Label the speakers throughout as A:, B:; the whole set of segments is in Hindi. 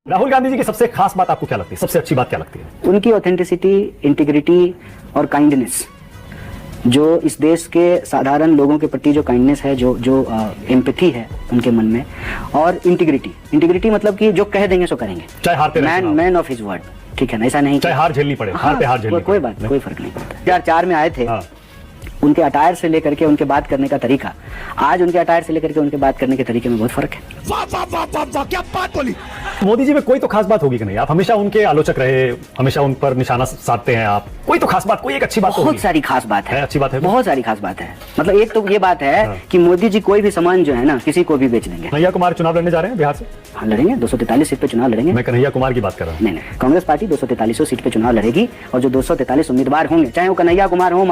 A: राहुल गांधी जी की सबसे खास बात आपको क्या लगती है, सबसे अच्छी बात क्या लगती है?
B: उनकी ऑथेंटिसिटी, इंटीग्रिटी और काइंडनेस। जो इस देश के साधारण लोगों के प्रति जो काइंडनेस है, जो एम्पैथी है उनके मन में, और इंटीग्रिटी मतलब कि जो कह देंगे सो करेंगे,
A: चाहे हारते
B: मैन ऑफ हिज वर्ड। ठीक है ना, ऐसा नहीं
A: चाहे हार झेलनी पड़े, हार पे हार झेलनी
B: कोई बात, कोई फर्क नहीं पड़ता। 2004 में आए थे, उनके अटायर से लेकर के उनके बात करने का तरीका, आज उनके अटायर से लेकर के उनके बात करने के तरीके में बहुत फर्क है।
C: वाह वाह वाह वाह वाह, क्या बात बोली।
A: मोदी जी में कोई तो खास बात होगी कि नहीं? आप हमेशा उनके आलोचक रहे, हमेशा उन पर निशाना साधते हैं आप, कोई तो खास बात, कोई एक अच्छी बात
B: बहुत सारी खास बात है,
A: अच्छी बात है,
B: बहुत सारी खास बात है। मतलब एक तो ये बात है कि मोदी जी कोई भी सामान जो है ना, किसी को भी बेच देंगे।
A: कन्हैया कुमार चुनाव लड़ने जा रहे हैं बिहार से?
B: हाँ, लड़ेंगे, 243 सीट पे चुनाव लड़ेंगे।
A: मैं कन्हैया कुमार की बात कर रहा हूँ।
B: नहीं, कांग्रेस पार्टी 243 सीट पे चुनाव लड़ेगी, और जो 243 उम्मीदवार होंगे, चाहे वो कन्हैया कुमार हो,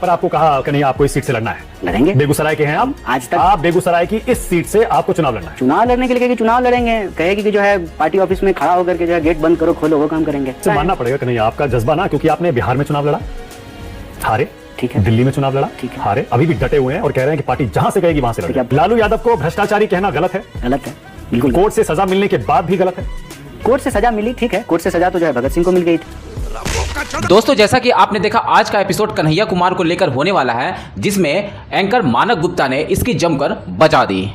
A: आपको कहा कन्हैया आपको इस सीट से लड़ना है,
B: लड़ेंगे।
A: बेगूसराय के हैं आप,
B: आज तक
A: आप बेगूसराय की इस सीट से आपको चुनाव लड़ना है।
B: चुनाव लड़ने के लिए चुनाव लड़ेंगे, कहेगी कि जो है पार्टी ऑफिस में खड़ा होकर के जो है गेट बंद करो खोलो, वो काम करेंगे।
A: मानना पड़ेगा कन्हैया आपका जज्बा ना, क्योंकि आपने बिहार में चुनाव लड़ा, हारे,
B: ठीक है,
A: दिल्ली में चुनाव लड़ा,
B: ठीक है,
A: हारे, अभी भी डटे हुए हैं और कह रहे हैं कि पार्टी जहां से कहेगी वहां से लड़ेंगे। लालू यादव को भ्रष्टाचारी कहना गलत है?
B: गलत है, बिल्कुल।
A: कोर्ट से सजा मिलने के बाद भी गलत है?
B: कोर्ट से सजा मिली, ठीक है, कोर्ट से सजा तो जो है भगत सिंह को मिल गई थी।
D: दोस्तों, जैसा कि आपने देखा, आज का एपिसोड कन्हैया कुमार को लेकर होने वाला है, जिसमें एंकर मानक गुप्ता ने इसकी जमकर बजा दी।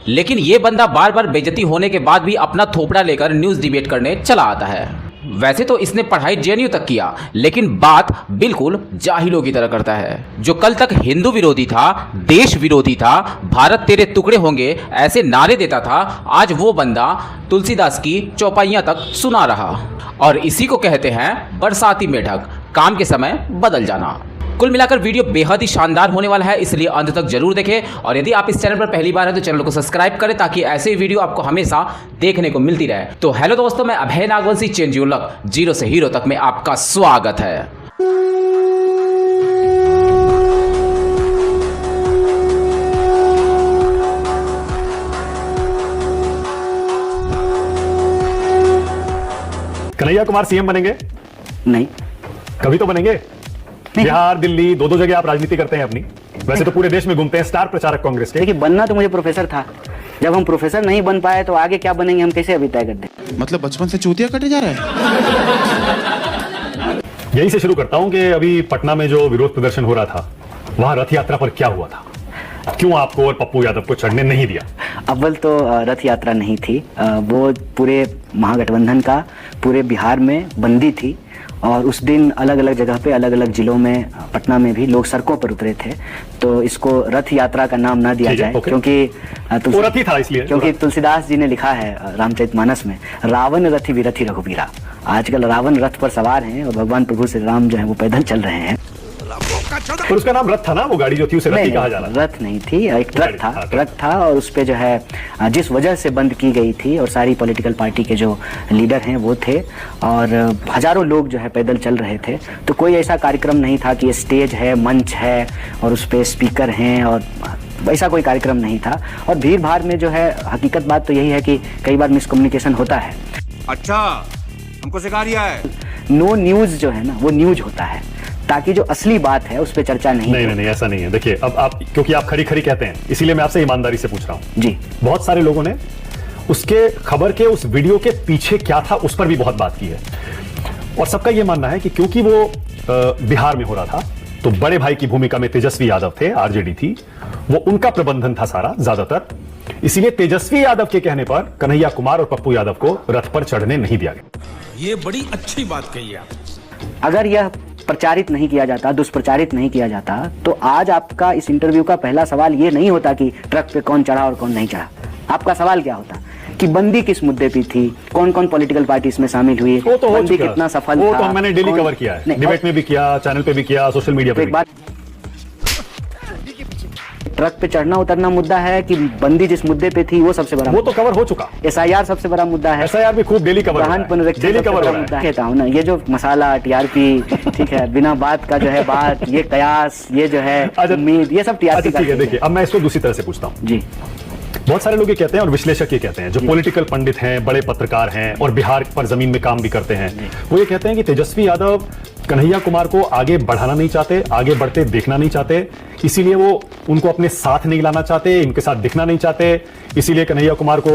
D: लेकिन ये बंदा बार बार बेइज्जती होने के बाद भी अपना थोपड़ा लेकर न्यूज़ डिबेट करने चला आता है। वैसे तो इसने पढ़ाई जेएनयू तक किया, लेकिन बात बिल्कुल जाहिलों की तरह करता है। जो कल तक हिंदू विरोधी था, देश विरोधी था, भारत तेरे टुकड़े होंगे ऐसे नारे देता था, आज वो बंदा तुलसीदास की चौपाइयां तक सुना रहा। और इसी को कहते हैं बरसाती मेढक, काम के समय बदल जाना। कुल मिलाकर वीडियो बेहद ही शानदार होने वाला है, इसलिए अंत तक जरूर देखें। और यदि आप इस चैनल पर पहली बार हैं तो चैनल को सब्सक्राइब करें, ताकि ऐसे वीडियो आपको हमेशा देखने को मिलती रहे। तो हेलो दोस्तों, मैं Abhay Nagvanshi, change your luck, zero से हीरो तक में आपका स्वागत है।
A: कन्हैया कुमार सीएम बनेंगे?
B: नहीं।
A: कभी तो बनेंगे। बिहार, दिल्ली, दो जगह आप राजनीति करते हैं अपनी, वैसे तो पूरे देश में घूमते हैं, स्टार प्रचारक कांग्रेस के।
B: देखिए, बनना तो मुझे प्रोफेसर था, जब हम प्रोफेसर नहीं बन पाए तो आगे क्या बनेंगे हम कैसे अभी तय कर दें?
C: मतलब बचपन से चूतिया कटे जा रहा है।
A: यही से शुरू करता हूं कि अभी पटना में जो विरोध प्रदर्शन हो रहा था, वहां रथ यात्रा पर क्या हुआ था? क्यों आपको और पप्पू यादव को चढ़ने नहीं दिया?
B: अव्वल तो रथ यात्रा नहीं थी, वो पूरे महागठबंधन का पूरे बिहार में बंदी थी, और उस दिन अलग अलग जगह पे, अलग अलग जिलों में, पटना में भी लोग सड़कों पर उतरे थे। तो इसको रथ यात्रा का नाम ना दिया जाए, क्योंकि
A: रथ ही था इसलिए,
B: क्योंकि तुलसीदास जी ने लिखा है रामचरितमानस में, रावण रथि विरथि रघुबीरा। आजकल रावण रथ पर सवार हैं और भगवान प्रभु श्री राम जो है वो पैदल चल रहे हैं।
A: पर उसका नाम रथ था ना, वो गाड़ी जो थी उसे रथ ही कहा जा रहा।
B: रथ नहीं थी, एक ट्रक था, और उस पे जो है जिस वजह से बंद की गई थी, और सारी पॉलिटिकल पार्टी के जो लीडर हैं वो थे, और हजारों लोग जो है पैदल चल रहे थे। तो कोई ऐसा कार्यक्रम नहीं था कि स्टेज है, मंच है और उस पे स्पीकर हैं, और ऐसा कोई कार्यक्रम नहीं था। और भीड़ भाड़ में जो है, हकीकत बात तो यही है कि कई बार मिसकम्युनिकेशन होता है।
C: अच्छा, हमको सिखा रिया है।
B: नो न्यूज जो है ना, वो न्यूज होता है, ताकि जो असली बात है उस पर चर्चा नहीं,
A: ऐसा नहीं है। देखिए, अब आप, क्योंकि आप खरी खरी कहते हैं, इसीलिए मैं आपसे ईमानदारी से पूछ रहा हूं
B: जी।
A: बहुत सारे लोगों ने उसके खबर के उस वीडियो के पीछे क्या था उस पर भी बहुत बात की है, और सबका यह मानना है कि क्योंकि वो बिहार में हो रहा था, तो बड़े भाई की भूमिका में तेजस्वी यादव थे, आरजेडी थी, वो उनका प्रबंधन था सारा ज्यादातर, इसीलिए तेजस्वी यादव के कहने पर कन्हैया कुमार और पप्पू यादव को रथ पर चढ़ने नहीं दिया गया।
C: ये बड़ी अच्छी बात कही आप।
B: अगर यह प्रचारित नहीं किया जाता, दुष्प्रचारित नहीं किया जाता, तो आज आपका इस इंटरव्यू का पहला सवाल ये नहीं होता कि ट्रक पे कौन चढ़ा और कौन नहीं चढ़ा। आपका सवाल क्या होता कि बंदी किस मुद्दे पे थी, कौन कौन पॉलिटिकल पार्टी इसमें शामिल हुई,
A: वो तो
B: बंदी कितना सफल था।
A: वो तो मैंने डेली कवर किया है, डिबेट में भी किया, चैनल पे भी किया, सोशल मीडिया पे भी।
B: ट्रक पे चढ़ना उतरना मुद्दा है कि बंदी जिस मुद्दे पे थी वो सबसे बड़ा,
A: वो तो कवर हो चुका।
B: SIR सबसे बड़ा मुद्दा है,
A: SIR भी खूब डेली कवर,
B: डेली कवर मुद्दा कहता हूँ ना। ये जो मसाला, TRP, ठीक है, बिना बात का जो है बात, ये कयास, ये जो है उम्मीद, ये सब TRP का।
A: ठीक है, देखिए अब मैं इसको दूसरी तरह से पूछता हूँ
B: जी।
A: बहुत सारे लोग ये कहते हैं और विश्लेषक ये कहते हैं, जो पॉलिटिकल पंडित हैं, बड़े पत्रकार हैं और बिहार पर जमीन में काम भी करते हैं, वो ये कहते हैं कि तेजस्वी यादव कन्हैया कुमार को आगे बढ़ाना नहीं चाहते, आगे बढ़ते देखना नहीं चाहते, इसीलिए वो उनको अपने साथ नहीं लाना चाहते, इनके साथ दिखना नहीं चाहते, इसीलिए कन्हैया कुमार को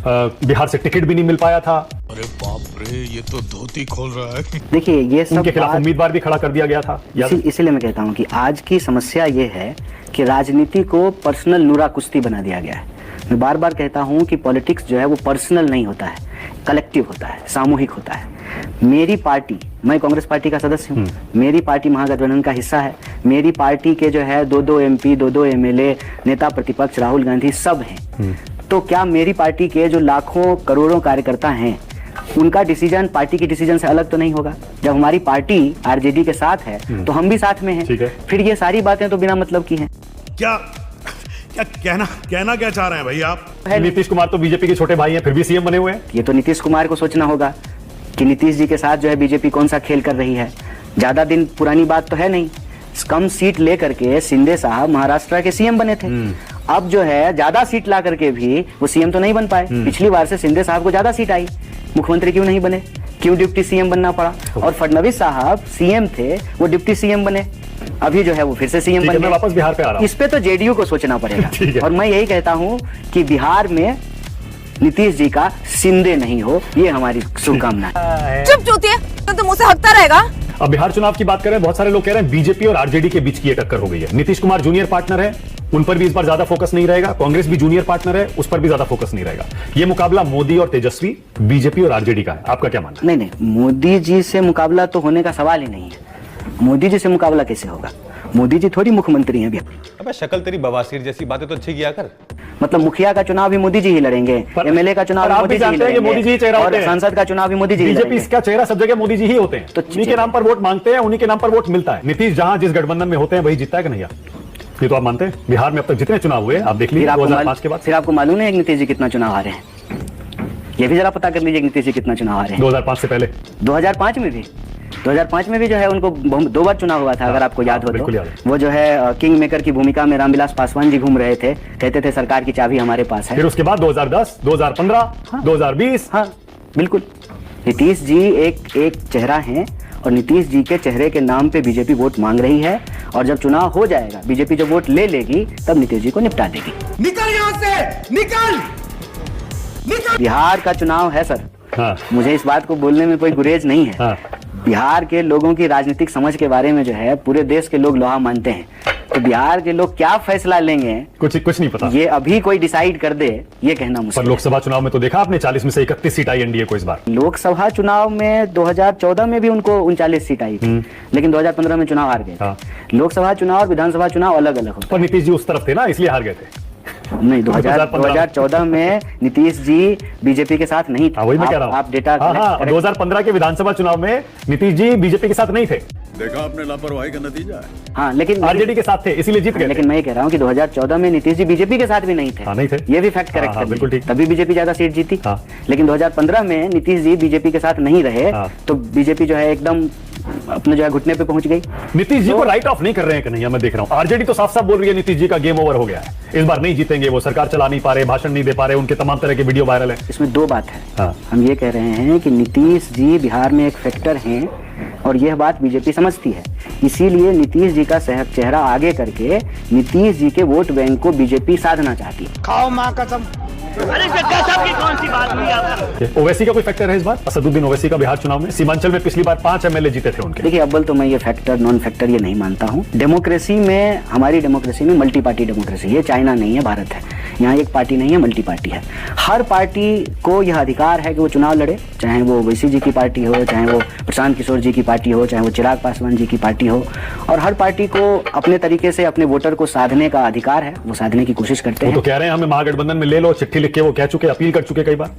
A: बिहार से टिकट भी नहीं मिल पाया था।
C: अरे बाप रे, ये तो धोती खोल रहा है।
B: देखिए ये सब
A: उनके खिलाफ उम्मीदवार भी खड़ा कर दिया गया था।
B: इसीलिए मैं कहता हूँ कि आज की समस्या ये है कि राजनीति को पर्सनल नूरा कुश्ती बना दिया गया है। मैं बार बार कहता हूँ कि पॉलिटिक्स जो है वो पर्सनल नहीं होता है, कलेक्टिव होता है, सामूहिक होता है। मेरी पार्टी, मैं कांग्रेस पार्टी का सदस्य हूँ, मेरी पार्टी महागठबंधन का हिस्सा है, मेरी पार्टी के जो है 2-2 MP, 2-2 MLA, नेता प्रतिपक्ष राहुल गांधी सब हैं। तो क्या मेरी पार्टी के जो लाखों करोड़ों कार्यकर्ता हैं उनका डिसीजन पार्टी के डिसीजन से अलग तो नहीं होगा? जब हमारी पार्टी आरजेडी के साथ है तो हम भी साथ में हैं। फिर ये सारी बातें तो बिना मतलब की हैं।
E: क्या कहना क्या चाह रहे हैं भाई आप?
A: नीतीश कुमार तो बीजेपी के छोटे भाई हैं, फिर भी सीएम बने हुए हैं।
B: ये तो नीतीश कुमार को सोचना होगा कि नीतीश जी के साथ जो है बीजेपी कौन सा खेल कर रही है। ज्यादा दिन पुरानी बात तो है नहीं, कम सीट लेकर के शिंदे साहब महाराष्ट्र के सीएम बने थे। अब जो है ज्यादा सीट ला करके भी वो सीएम तो नहीं बन पाए। पिछली बार से शिंदे साहब को ज्यादा सीट आई, मुख्यमंत्री क्यों नहीं बने? क्यों डिप्टी सीएम बनना पड़ा? और फडणवीस साहब सीएम थे, वो डिप्टी सीएम बने, अभी जो है वो फिर से सीएम बन गए।
A: मैं वापस बिहार पे आ रहा हूं।
B: इस पे तो जेडीयू को सोचना पड़ेगा। और मैं यही कहता हूं कि बिहार में नीतीश जी का शिंदे नहीं हो, ये हमारी शुभकामना है।
F: चुप चूतिए, तो मुझसे हकता रहेगा।
A: अब बिहार चुनाव की बात करें, बहुत सारे लोग कह रहे हैं बीजेपी और आरजेडी के बीच की ये टक्कर हो गई है। नीतीश कुमार जूनियर पार्टनर है, उन पर भी इस बार ज्यादा फोकस नहीं रहेगा। कांग्रेस भी जूनियर पार्टनर है, उस पर भी ज्यादा फोकस नहीं रहेगा। ये मुकाबला मोदी और तेजस्वी, बीजेपी और आरजेडी का है। आपका क्या मानना है?
B: नहीं, मोदी जी से मुकाबला तो होने का सवाल ही नहीं है। मोदी जी से मुकाबला कैसे होगा? मोदी जी थोड़ी मुख्यमंत्री हैं।
G: अबे शक्ल तेरी बवासीर जैसी बातें तो अच्छी किया कर।
B: मतलब मुखिया का चुनाव भी मोदी जी ही लड़ेंगे, एमएलए का चुनाव भी मोदी जी ही लड़ेंगे, और सांसद का चुनाव भी मोदी जी ही लड़ेंगे।
A: बीजेपी का चेहरा सब जगह मोदी जी ही होते हैं, तो उन्हीं के नाम पर वोट मांगते हैं, उन्हीं के नाम पर वोट मिलता है। नीतीश जहां जिस गठबंधन में होते हैं वही जीतता है कन्हैया। ये तो आप मानते हैं? बिहार में अब तक जितने चुनाव हुए आप देख लीजिए 2005 के बाद।
B: फिर आपको मालूम है नीतीश जी कितना चुनाव हारे हैं? ये भी जरा पता कर लीजिए नीतीश जी कितना चुनाव हारे हैं
A: 2005 से पहले।
B: 2005 में भी जो है उनको 2 बार चुनाव हुआ था। अगर आपको याद हो तो वो जो है किंग मेकर की भूमिका में रामविलास पासवान जी घूम रहे थे, कहते थे सरकार की चाबी हमारे पास है।
A: फिर उसके बाद 2010, 2015, 2020।
B: हाँ बिल्कुल, नीतीश जी एक चेहरा हैं और नीतीश जी के चेहरे के नाम पे बीजेपी वोट मांग रही है। और जब चुनाव हो जाएगा, बीजेपी जब वोट ले लेगी, तब नीतीश जी को निपटा देगी।
C: निकल यहाँ से, निकल।
B: बिहार का चुनाव है सर।
A: हाँ।
B: मुझे इस बात को बोलने में कोई गुरेज नहीं है।
A: हाँ।
B: बिहार के लोगों की राजनीतिक समझ के बारे में जो है पूरे देश के लोग लोहा मानते हैं। तो बिहार के लोग क्या फैसला लेंगे
A: कुछ नहीं पता।
B: ये अभी कोई डिसाइड कर दे, ये कहना मुश्किल।
A: पर लोकसभा चुनाव में तो देखा आपने 40 में से 31 सीट आई एनडीए को इस बार।
B: लोकसभा चुनाव में 2014 में भी उनको 39 सीट आई थी, लेकिन 2015 में चुनाव हार गए।
A: हाँ।
B: लोकसभा चुनाव और विधानसभा चुनाव अलग अलग होते।
A: पर नीतीश जी उस तरफ थे ना, इसलिए हार गए थे।
B: नहीं, 2014 में नीतीश जी बीजेपी के साथ नहीं थे।
A: वही मैं कह रहा हूं।
B: आप डेटा
A: 2015 के विधानसभा चुनाव में नीतीश जी बीजेपी के साथ नहीं थे।
E: देखा आपने लापरवाही का नतीजा है।
B: हाँ, लेकिन
A: आरजेडी के साथ थे, इसीलिए जीत गए।
B: लेकिन मैं ये कह रहा हूँ कि 2014 में नीतीश जी बीजेपी के साथ भी नहीं थे।
A: नहीं थे,
B: ये भी फैक्ट करेक्ट है।
A: बिल्कुल ठीक।
B: तभी बीजेपी ज्यादा सीट जीती। लेकिन 2015 में नीतीश जी बीजेपी के साथ नहीं रहे, तो बीजेपी जो है एकदम अपने जो है घुटने पे पहुंच गई।
A: नीतीश जी को राइट ऑफ नहीं कर रहे हैं कन्हैया, मैं देख रहा हूं। आरजेडी तो साफ साफ बोल रही है नीतीश जी का गेम ओवर हो गया है, इस बार नहीं जीतेंगे, वो सरकार चला नहीं पा रहे, भाषण नहीं दे पा रहे, उनके तमाम तरह के वीडियो वायरल है।
B: इसमें 2 बात है। हम ये कह रहे हैं कि नीतीश जी बिहार में एक फैक्टर हैं और यह बात बीजेपी समझती है, इसीलिए नीतीश जी का चेहरा आगे करके नीतीश जी के वोट बैंक को बीजेपी साधना चाहती है।
C: खाओ माँ कसम।
H: अरे गजब की कौन सी बात हुई आपका?
A: ओवैसी का कोई फैक्टर है इस बार? असदुद्दीन ओवैसी का बिहार चुनाव में, सीमांचल में पिछली बार 5 एमएलए जीते थे उनके।
B: देखिए, अव्वल तो मैं ये फैक्टर नॉन फैक्टर ये नहीं मानता हूँ। डेमोक्रेसी में, हमारी डेमोक्रेसी में मल्टी पार्टी डेमोक्रेसी, ये चाइना नहीं है, भारत है। यहाँ एक पार्टी नहीं है, मल्टी पार्टी है। हर पार्टी को यह अधिकार है कि वो चुनाव लड़े, चाहे वो ओवैसी जी की पार्टी हो, चाहे वो प्रशांत किशोर जी की पार्टी हो, चाहे वो चिराग पासवान जी की पार्टी हो। और हर पार्टी को अपने तरीके से अपने वोटर को साधने का अधिकार है, वो साधने की कोशिश करते हैं।
A: तो कह रहे हैं हमें महागठबंधन में ले लो, चिट्ठी लिख के वो कह चुके, अपील कर चुके कई बार।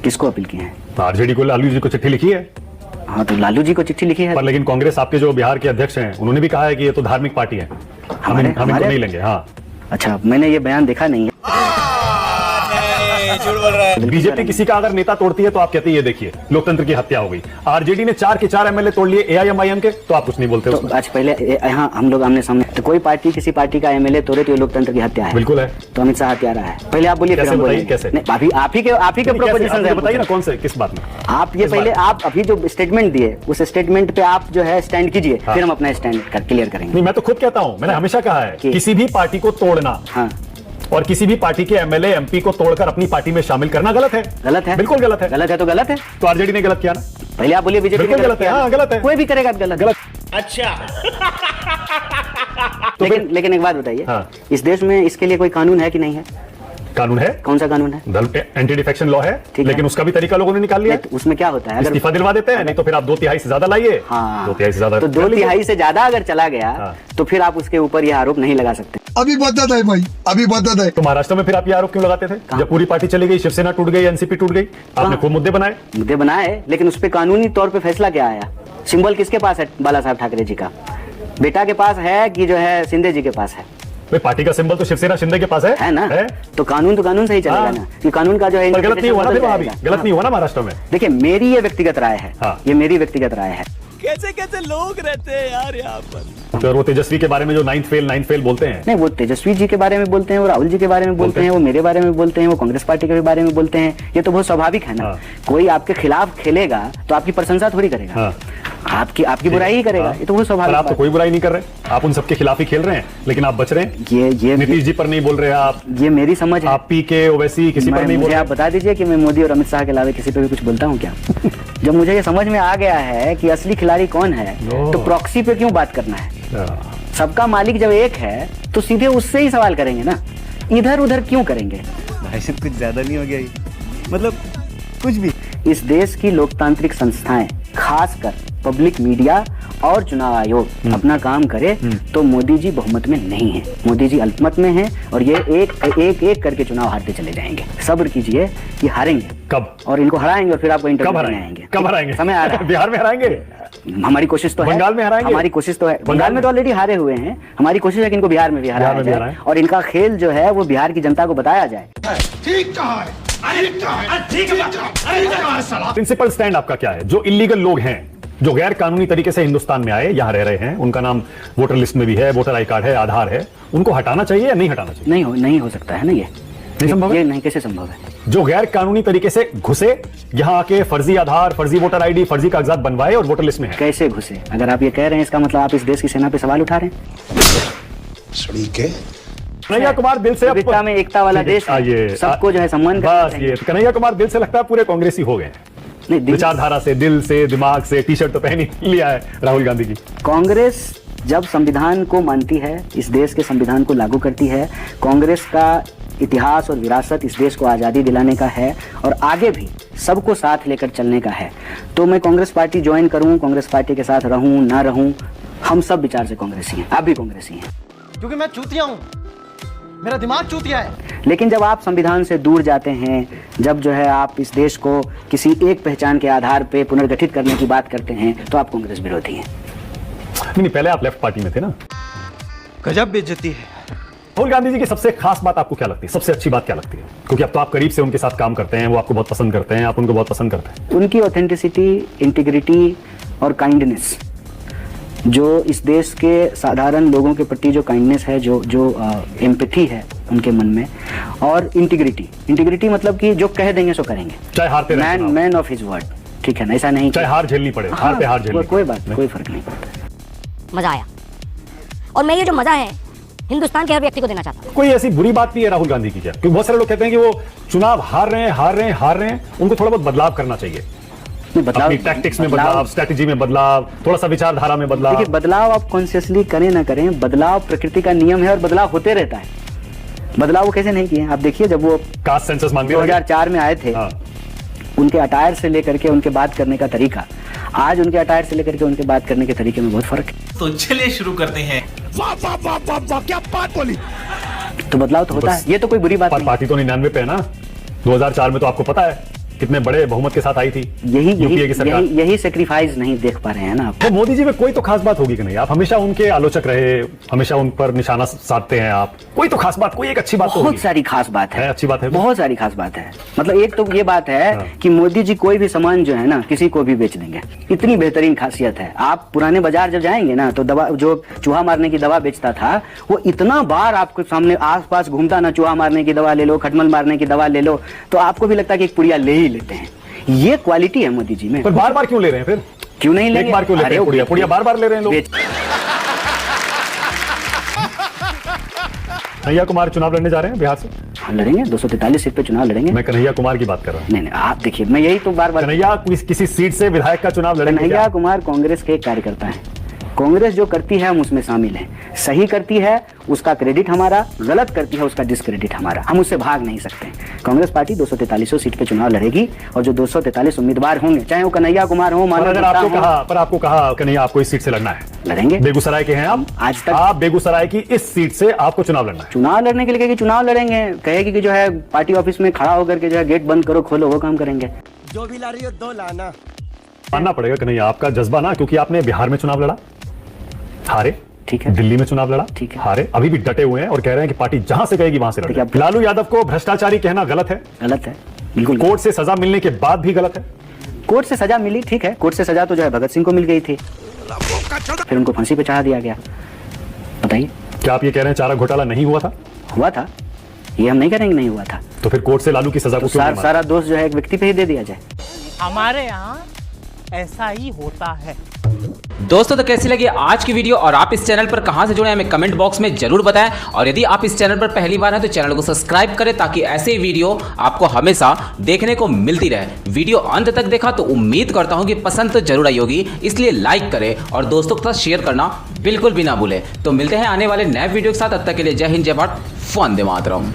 B: किसको अपील की है?
A: आरजेडी को, लालू जी को चिट्ठी लिखी है।
B: हाँ, तो लालू जी को चिट्ठी लिखी है।
A: पर लेकिन कांग्रेस, आपके जो बिहार के अध्यक्ष हैं, उन्होंने भी कहा है कि ये तो धार्मिक पार्टी है, हम इनको नहीं लेंगे। हाँ,
B: अच्छा, मैंने ये बयान देखा नहीं है।
A: बीजेपी किसी का अगर नेता तोड़ती है तो आप कहते हैं ये देखिए लोकतंत्र की हत्या हो गई। आरजेडी ने 4 के 4 एमएलए तोड़ लिए एआईएमआईएम के, तो आप कुछ नहीं बोलते।
B: तो आज पहले यहाँ हम लोग आमने सामने, तो कोई पार्टी किसी पार्टी का एमएलए तोड़े तो ये लोकतंत्र की हत्या है।
A: बिल्कुल है।
B: तो अमित शाह हत्यारा है। पहले आप बोलिए, फिर हम बोलेंगे।
A: कैसे?
B: अभी आप ही के प्रोपोजिशन है,
A: बताइए ना कौन से, किस बात में
B: आप ये पहले आप अभी जो स्टेटमेंट दिए उस स्टेटमेंट पे आप जो है स्टैंड कीजिए, फिर हम अपना स्टैंड क्लियर करेंगे।
A: नहीं, मैं तो खुद कहता हूँ, मैंने हमेशा कहा है किसी भी पार्टी को तोड़ना और किसी भी पार्टी के एमएलए एमपी को तोड़कर अपनी पार्टी में शामिल करना गलत है।
B: गलत है,
A: बिल्कुल गलत है।
B: गलत है तो गलत है।
A: तो आरजेडी ने गलत किया ना।
B: पहले आप बोलिए बीजेपी
A: बिल्कुल गलत है। हाँ, गलत है।
B: कोई भी करेगा गलत।
A: गलत।
B: तो लेकिन एक बात बताइए,
A: हाँ।
B: इस देश में इसके लिए कोई कानून है कि नहीं है?
A: कानून है।
B: कौन सा कानून है?
A: एंटी डिफेक्शन लॉ है,
B: ठीक
A: लेकिन
B: है।
A: उसका भी तरीका लोगों ने निकाल लिया।
B: तो उसमें क्या होता है? अगर
A: इस्तीफा दिलवा देते हैं, नहीं तो फिर आप 2/3 से ज्यादा लाइए।
B: हाँ,
A: 2/3 से ज्यादा
B: तो 2/3 से ज्यादा अगर चला गया
A: हाँ।
B: तो फिर आप उसके ऊपर यह आरोप नहीं लगा सकते।
C: अभी बदत है भाई, अभी बदत है।
A: तो महाराष्ट्र में फिर आप ये आरोप क्यों लगाते थे? जब पूरी पार्टी चली गई, शिवसेना टूट गई, एनसीपी टूट गई, आपने खूब मुद्दे बनाए।
B: मुद्दे बनाए, लेकिन उस पर कानूनी तौर पे फैसला क्या आया? सिंबल किसके पास है? बाला साहब ठाकरे जी का बेटा के पास है कि जो है शिंदे जी के पास है?
A: भाई पार्टी का सिंबल तो शिवसेना शिंदे के पास है
B: ना। तो कानून से ही चलेगा
A: हाँ।
B: ना, कि कानून का जो है
A: पर गलत नहीं हुआ ना,
B: बदल
A: फिर वहां भी
B: जाएगा।
A: गलत नहीं हुआ ना महाराष्ट्र में।
B: देखिए, मेरी ये व्यक्तिगत राय है।
A: हाँ।
B: ये मेरी व्यक्तिगत राय है।
C: कैसे कैसे लोग रहते हैं यार यहाँ पर।
A: तो वो तेजस्वी के बारे में जो 9th फेल बोलते हैं,
B: नहीं, वो तेजस्वी जी के बारे में बोलते हैं, वो राहुल जी के बारे में बोलते हैं, वो मेरे बारे में बोलते हैं, वो कांग्रेस पार्टी के बारे में बोलते हैं। ये तो बहुत स्वाभाविक है ना।
A: हाँ।
B: कोई आपके खिलाफ खेलेगा तो आपकी प्रशंसा थोड़ी करेगा।
A: हाँ।
B: आपकी बुराई ही करेगा।
A: हाँ।
B: ये तो बहुत
A: पर
B: स्वाभाविक
A: आप तो
B: बात
A: कोई बुराई नहीं कर रहे, आप उन सबके खिलाफ ही खेल रहे हैं, लेकिन आप बच रहे हैं।
B: ये
A: नीतीश जी पर नहीं बोल रहे आप,
B: ये मेरी समझ है।
A: आप पीके ओवैसी किसी पर नहीं बोल
B: मुझे
A: रहे।
B: आप बता दीजिए कि मैं मोदी और अमित शाह के अलावा किसी पे भी कुछ बोलता हूँ क्या? जब मुझे ये समझ में आ गया है कि असली खिलाड़ी कौन है, तो प्रॉक्सी पे क्यों बात करना है? सबका मालिक जब एक है तो सीधे उससे ही सवाल करेंगे ना, इधर उधर क्यों करेंगे?
C: भाई साहब कुछ ज्यादा नहीं हो गया ये? मतलब कुछ भी।
B: इस देश की लोकतांत्रिक संस्थाएं, खासकर पब्लिक मीडिया और चुनाव आयोग अपना काम करे तो मोदी जी बहुमत में नहीं है, मोदी जी अल्पमत में हैं और ये एक करके चुनाव हारते चले जाएंगे। सब्र कीजिए, ये हारेंगे।
A: कब?
B: और इनको हराएंगे और फिर आपको इंटरव्यू
A: कब
B: देने
A: हराएंगे?
B: आएंगे।
A: कब हराएंगे?
B: समय आ रहा है।
A: बिहार में हराएंगे।
B: हमारी कोशिश तो है।
A: बंगाल में हराएंगे?
B: हमारी कोशिश तो है। बंगाल में तो ऑलरेडी हारे हुए हैं। हमारी कोशिश है कि इनको बिहार में भी हराया जाए और इनका खेल जो है वो बिहार की जनता को बताया जाए।
C: ठीक कहा है।
A: प्रिंसिपल स्टैंड आपका क्या है? जो इलीगल लोग हैं, जो गैर कानूनी तरीके से हिंदुस्तान में आए, यहाँ रह रहे हैं, उनका नाम वोटर लिस्ट में भी है, वोटर आई कार्ड है, आधार है, उनको हटाना चाहिए या नहीं हटाना चाहिए?
B: नहीं हो सकता है ना। ये
A: संभव है?
B: ये नहीं, कैसे संभव है?
A: जो गैर कानूनी तरीके से घुसे, यहाँ आके फर्जी आधार, फर्जी वोटर आईडी, फर्जी कागजात बनवाए और वोटर लिस्ट में है।
B: कैसे घुसे? अगर आप ये कह रहे हैं, इसका मतलब आप इस देश की सेना पे सवाल उठा रहे हैं।
A: कन्हैया कुमार दिल से
B: विविधता में एकता वाला देश है, सबको जो है सम्मान करना
A: बस
B: चाहिए।
A: ये तो कन्हैया कुमार दिल से लगता है पूरे कांग्रेसी हो गए।
B: नहीं,
A: विचारधारा से, दिल से, दिमाग से, टी शर्ट तो पहन ही लिया है राहुल गांधी की।
B: कांग्रेस जब संविधान को मानती है, इस देश के संविधान को लागू करती है, कांग्रेस का इतिहास और विरासत इस देश को आज़ादी दिलाने का है और आगे भी सबको साथ लेकर चलने का है। तो मैं कांग्रेस पार्टी ज्वाइन करूं, कांग्रेस पार्टी के साथ रहूं ना रहूं, हम सब विचार से कांग्रेसी हैं। आप भी कांग्रेसी हैं।
C: क्योंकि मैं चूतिया हूँ, मेरा दिमाग चूतिया है।
B: लेकिन जब आप संविधान से दूर जाते हैं, जब जो है आप इस देश को किसी एक पहचान के आधार पे पुनर्गठित करने की बात करते हैं, तो आप कांग्रेस विरोधी हैं।
A: नहीं, पहले आप लेफ्ट पार्टी में थे ना।
C: गजब बेइज्जती है।
A: राहुल गांधी जी की सबसे खास बात आपको क्या लगती है? सबसे अच्छी बात क्या लगती है? क्योंकि अब तो आप करीब से उनके साथ काम करते हैं, वो आपको बहुत पसंद करते हैं, आप उनको बहुत पसंद करते हैं।
B: उनकी ऑथेंटिसिटी, इंटीग्रिटी और काइंडनेस, जो इस देश के साधारण लोगों के प्रति जो काइंडनेस है, जो एम्पैथी है उनके मन में, और इंटीग्रिटी मतलब कि जो कह देंगे सो करेंगे,
A: चाहे हारते रहें,
B: मैन ऑफ हिज वर्ड। ठीक है ना, ऐसा नहीं
A: चाहे हार झेलनी पड़े, हार पे हार झेलनी पड़े।
B: कोई बात, कोई फर्क नहीं पड़ता।
F: मजा आया, और मैं ये जो मजा है हिंदुस्तान के हर व्यक्ति को देना चाहता हूँ।
A: कोई ऐसी बुरी बात भी है राहुल गांधी की क्या? क्योंकि बहुत सारे लोग कहते हैं कि वो चुनाव हार रहे हैं, उनको थोड़ा बहुत बदलाव करना चाहिए। अपनी टैक्टिक्स में बदलाव, स्ट्रेटजी में बदलाव, थोड़ा सा विचारधारा में बदलाव।
B: देखिए, बदलाव आप कॉन्शियसली करें ना करें, बदलाव प्रकृति का नियम है और बदलाव होते रहता है। बदलाव वो कैसे नहीं किए? आप देखिए, जब वो
A: कास्ट सेंसस मांगने
B: 2004 में आए थे, उनके अटायर से लेकर के उनके बात करने का तरीका, आज उनके अटायर से लेकर के उनके बात करने के तरीके में बहुत फर्क है।
C: तो चलिए शुरू करते हैं। वाह वाह वाह वाह वाह, क्या बात बोली।
B: तो बदलाव तो होता है, ये तो कोई बुरी बात नहीं।
A: पार्टी तो 99 पे है ना। 2004 में तो आपको पता है कितने बड़े बहुमत के साथ आई थी
B: यही सेक्रीफाइस नहीं देख पा रहे हैं ना आप।
A: तो मोदी जी में कोई तो खास बात होगी कि नहीं? आप हमेशा उनके आलोचक रहे, हमेशा उन पर निशाना साधते हैं आप। कोई तो खास बात, कोई एक अच्छी बात तो
B: बहुत सारी खास बात है।
A: अच्छी बात है,
B: बहुत सारी खास बात है। मतलब एक तो ये बात है कि मोदी जी कोई भी सामान जो है ना, किसी को भी बेच देंगे, इतनी बेहतरीन खासियत है। आप पुराने बाजार जब जाएंगे ना, तो दवा, जो चूहा मारने की दवा बेचता था, वो इतना बार आपके सामने आस पास घूमता ना, चूहा मारने की दवा ले लो, खटमल मारने की दवा ले लो, तो आपको भी लगता है कि एक पुड़िया ले ही लेते हैं। ये क्वालिटी है मोदी जी में।
A: पर बार बार क्यों ले रहे हैं? फिर
B: क्यों नहीं लेंगे?
A: एक बार क्यों लेते हैं? पुड़िया बार बार ले रहे हैं लोग। कन्हैया कुमार चुनाव लड़ने जा रहे हैं बिहार से?
B: हाँ, लड़ेंगे 243 सीट पे चुनाव लड़ेंगे।
A: मैं कन्हैया कुमार की बात कर रहा हूँ।
B: नहीं नहीं, आप देखिए, मैं यही तो बार बार,
A: कन्हैया किसी सीट से विधायक का चुनाव लड़ेंगे
B: कन्हैया
A: क्या?
B: कुमार कांग्रेस के एक कार्यकर्ता हैं। कांग्रेस जो करती है हम उसमें शामिल हैं। सही करती है उसका क्रेडिट हमारा, गलत करती है उसका डिसक्रेडिट हमारा। हम उससे भाग नहीं सकते। कांग्रेस पार्टी 243 सीट पे चुनाव लड़ेगी और जो 243 उम्मीदवार होंगे, चाहे वो कन्हैया कुमार हो,
A: पर अगर आपको कहा कन्हैया आपको इस सीट से लड़ना है,
B: लड़ेंगे।
A: बेगूसराय के हैं आप,
B: आज तक
A: आप बेगूसराय की इस सीट से आपको चुनाव लड़ना है।
B: चुनाव लड़ने के लिए कहेगी चुनाव लड़ेंगे, कहेगी कि जो है पार्टी ऑफिस में खड़ा होकर के जो है गेट बंद करो खोलो, वो काम करेंगे।
I: जो भी ला रही हो दो लाना।
A: मानना पड़ेगा कन्हैया आपका जज्बा ना, क्योंकि आपने बिहार में चुनाव लड़ा, हारे,
B: ठीक है,
A: दिल्ली में चुनाव लड़ा,
B: ठीक है,
A: हारे, अभी भी डटे हुए हैं और कह रहे हैं कि पार्टी जहां से कहेगी वहां से
B: ठीक है।
A: लड़ेंगे। लालू यादव को भ्रष्टाचारी कहना गलत है?
B: गलत है, बिल्कुल।
A: कोर्ट से सजा मिलने के बाद भी गलत है?
B: कोर्ट से सजा मिली, ठीक है, कोर्ट से सजा तो जो है भगत सिंह को मिल गई थी, फिर उनको फांसी पे चढ़ा दिया गया। बताइए,
A: क्या आप ये कह रहे हैं चारा घोटाला नहीं हुआ था?
B: हुआ था, ये हम नहीं कह रहे हैं कि नहीं हुआ था।
A: तो फिर कोर्ट से लालू की सजा को क्यों नहीं माना?
B: सारा दोष जो है एक व्यक्ति पे ही दे दिया जाए।
I: हमारे यहाँ ऐसा ही होता है।
D: दोस्तों, तो कैसी लगी आज की वीडियो और आप इस चैनल पर कहां से जुड़े हैं हमें कमेंट बॉक्स में जरूर बताएं। और यदि आप इस चैनल पर पहली बार हैं तो चैनल को सब्सक्राइब करें ताकि ऐसे वीडियो आपको हमेशा देखने को मिलती रहे। वीडियो अंत तक देखा तो उम्मीद करता हूं कि पसंद तो जरूर आई होगी, इसलिए लाइक करें और दोस्तों के साथ शेयर करना बिल्कुल भी ना भूलें। तो मिलते हैं आने वाले नए वीडियो के साथ, तब तक के लिए जय हिंद, जय भारत, वंदे मातरम।